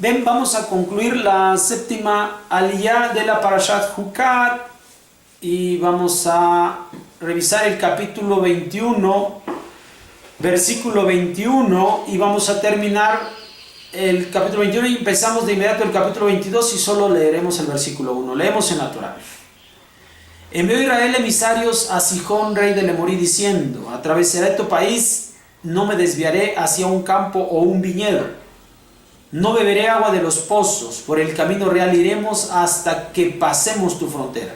Ven, vamos a concluir la séptima aliyá de la Parashat Hukat y vamos a revisar el capítulo 21, versículo 21, y vamos a terminar el capítulo 21 y empezamos de inmediato el capítulo 22 y solo leeremos el versículo 1. Leemos en la Torá. Envió Israel emisarios a Sihón, rey del Emorí, diciendo: atravesaré tu país, no me desviaré hacia un campo o un viñedo. No beberé agua de los pozos, por el camino real iremos hasta que pasemos tu frontera.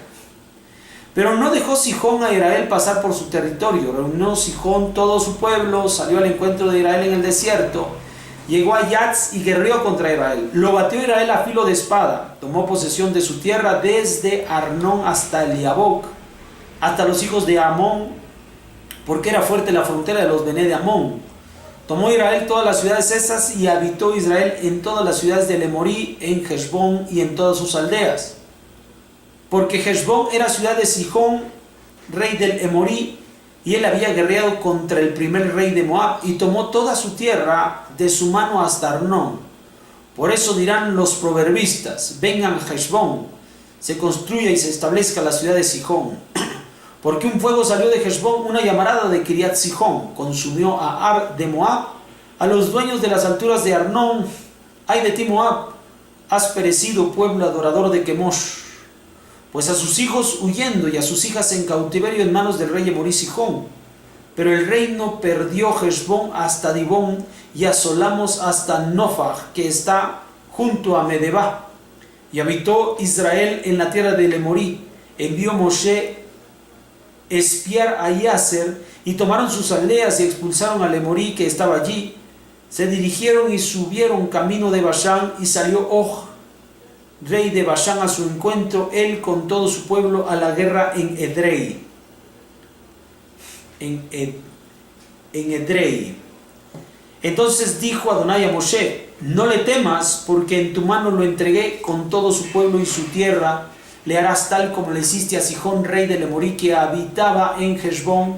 Pero no dejó Sihón a Israel pasar por su territorio. Reunió Sihón todo su pueblo, salió al encuentro de Israel en el desierto, llegó a Yatz y guerreó contra Israel. Lo batió Israel a filo de espada, tomó posesión de su tierra desde Arnón hasta Eliabok, hasta los hijos de Amón, porque era fuerte la frontera de los Bené de Amón. Tomó Israel todas las ciudades esas y habitó Israel en todas las ciudades del Emorí, en Heshbón y en todas sus aldeas. Porque Heshbón era ciudad de Sihón, rey del Emorí, y él había guerreado contra el primer rey de Moab y tomó toda su tierra de su mano hasta Arnón. Por eso dirán los proverbistas: vengan a Heshbón, se construya y se establezca la ciudad de Sihón. Porque un fuego salió de Heshbón, una llamarada de Kiriat Sihón, consumió a Ar de Moab, a los dueños de las alturas de Arnón. Ay de ti, Moab, has perecido, pueblo adorador de Kemosh. Pues a sus hijos huyendo y a sus hijas en cautiverio en manos del rey Emorí Sihón. Pero el reino perdió Heshbón hasta Dibón y asolamos hasta Nofaj, que está junto a Medeba. Y habitó Israel en la tierra del Emorí. Envió Moshe espiar a Yaser, y tomaron sus aldeas y expulsaron al Emorí que estaba allí. Se dirigieron y subieron camino de Bashán, y salió Og, rey de Bashán, a su encuentro, él con todo su pueblo, a la guerra en Edrei. En Edrei. Entonces dijo Adonai a Moshe: no le temas, porque en tu mano lo entregué, con todo su pueblo y su tierra. Le harás tal como le hiciste a Sihón, rey del Emorí, que habitaba en Heshbón.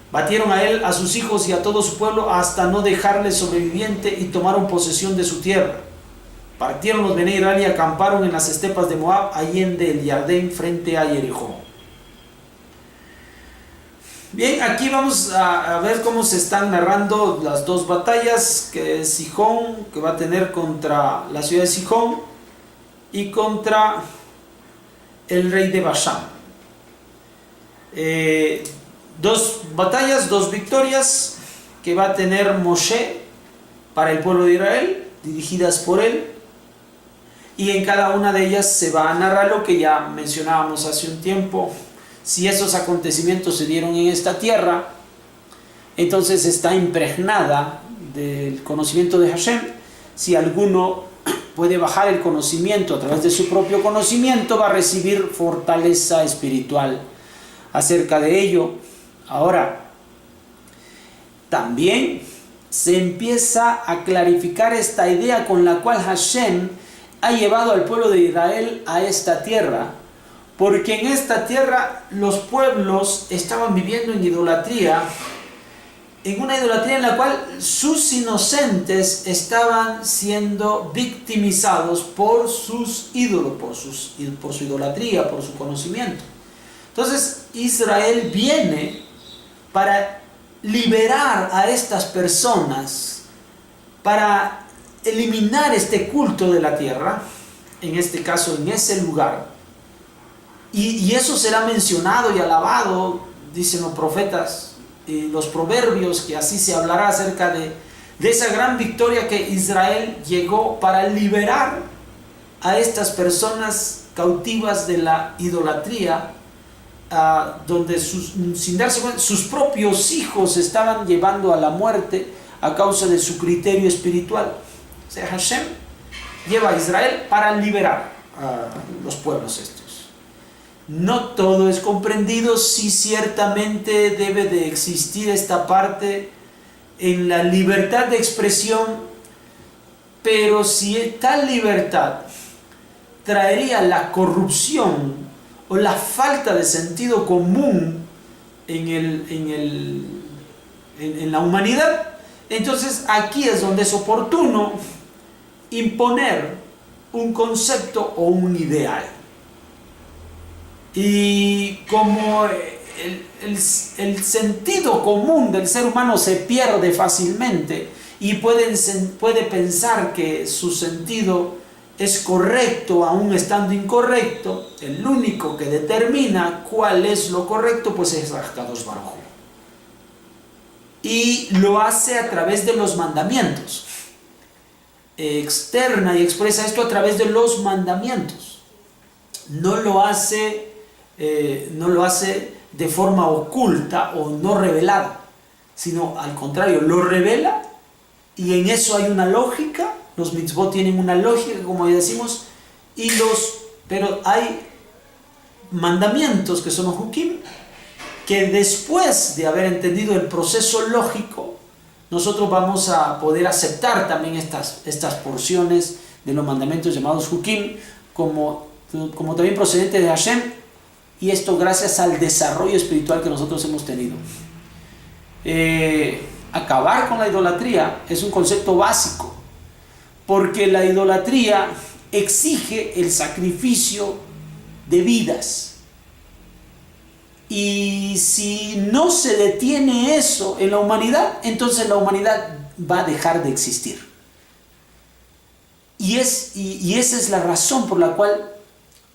Batieron a él, a sus hijos y a todo su pueblo, hasta no dejarle sobreviviente, y tomaron posesión de su tierra. Partieron los Bené Israel y acamparon en las estepas de Moab, allende el Yardén, frente a Jericó. Bien, aquí vamos a ver cómo se están narrando las dos batallas que Sihón, que va a tener contra la ciudad de Sihón y contra el rey de Bashán. Dos batallas, dos victorias que va a tener Moshe para el pueblo de Israel, dirigidas por él, y en cada una de ellas se va a narrar lo que ya mencionábamos hace un tiempo. Si esos acontecimientos se dieron en esta tierra, entonces está impregnada del conocimiento de Hashem. Si alguno puede bajar el conocimiento a través de su propio conocimiento, va a recibir fortaleza espiritual acerca de ello. Ahora, también se empieza a clarificar esta idea con la cual Hashem ha llevado al pueblo de Israel a esta tierra, porque en esta tierra los pueblos estaban viviendo en idolatría, en una idolatría en la cual sus inocentes estaban siendo victimizados por sus ídolos, por su idolatría, por su conocimiento. Entonces Israel viene para liberar a estas personas, para eliminar este culto de la tierra, en este caso en ese lugar, y eso será mencionado y alabado, dicen los profetas y los proverbios, que así se hablará acerca de esa gran victoria que Israel llegó para liberar a estas personas cautivas de la idolatría, donde sin darse cuenta sus propios hijos estaban llevando a la muerte a causa de su criterio espiritual. O sea, Hashem lleva a Israel para liberar a los pueblos estos. No todo es comprendido. Sí, ciertamente debe de existir esta parte en la libertad de expresión, pero si tal libertad traería la corrupción o la falta de sentido común en la humanidad, entonces aquí es donde es oportuno imponer un concepto o un ideal. Y como el sentido común del ser humano se pierde fácilmente y puede pensar que su sentido es correcto aún estando incorrecto, el único que determina cuál es lo correcto pues es Akadosh Baruj Hu. Y lo hace a través de los mandamientos. Externa y expresa esto a través de los mandamientos. No lo hace de forma oculta o no revelada, sino al contrario, lo revela, y en eso hay una lógica. Los mitzvot tienen una lógica, como ya decimos, pero hay mandamientos que son los hukim, que después de haber entendido el proceso lógico, nosotros vamos a poder aceptar también estas porciones de los mandamientos llamados hukim como también procedentes de Hashem, y esto gracias al desarrollo espiritual que nosotros hemos tenido. Acabar con la idolatría es un concepto básico, porque la idolatría exige el sacrificio de vidas. Y si no se detiene eso en la humanidad, entonces la humanidad va a dejar de existir. Y esa es la razón por la cual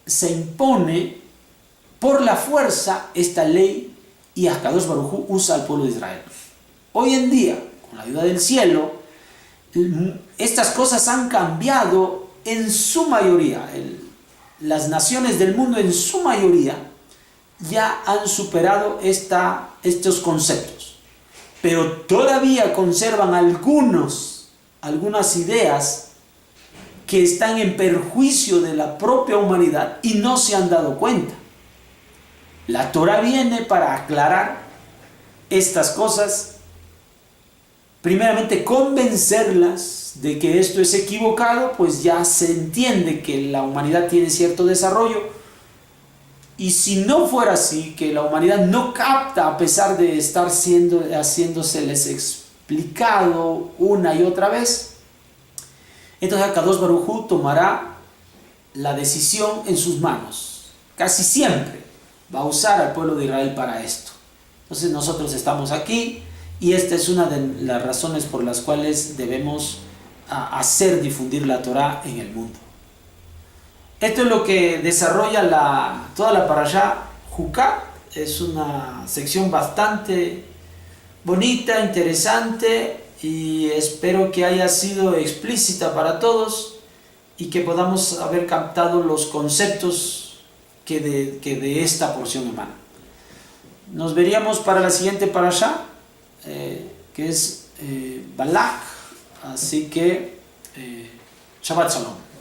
se impone por la fuerza esta ley, y Akadosh Baruj Hu usa al pueblo de Israel. Hoy en día, con la ayuda del cielo, estas cosas han cambiado en su mayoría. Las naciones del mundo en su mayoría ya han superado estos conceptos, pero todavía conservan algunas ideas que están en perjuicio de la propia humanidad y no se han dado cuenta. La Torah viene para aclarar estas cosas, primeramente convencerlas de que esto es equivocado, pues ya se entiende que la humanidad tiene cierto desarrollo. Y si no fuera así, que la humanidad no capta a pesar de estar haciéndoseles explicado una y otra vez, entonces Akadosh Baruj Hu tomará la decisión en sus manos. Casi siempre va a usar al pueblo de Israel para esto. Entonces nosotros estamos aquí, y esta es una de las razones por las cuales debemos difundir la Torah en el mundo. Esto es lo que desarrolla toda la parashá Jucat. Es una sección bastante bonita, interesante, y espero que haya sido explícita para todos y que podamos haber captado los conceptos que de esta porción emanan. Nos veríamos para la siguiente parashá, que es Balak. Así que Shabbat Shalom.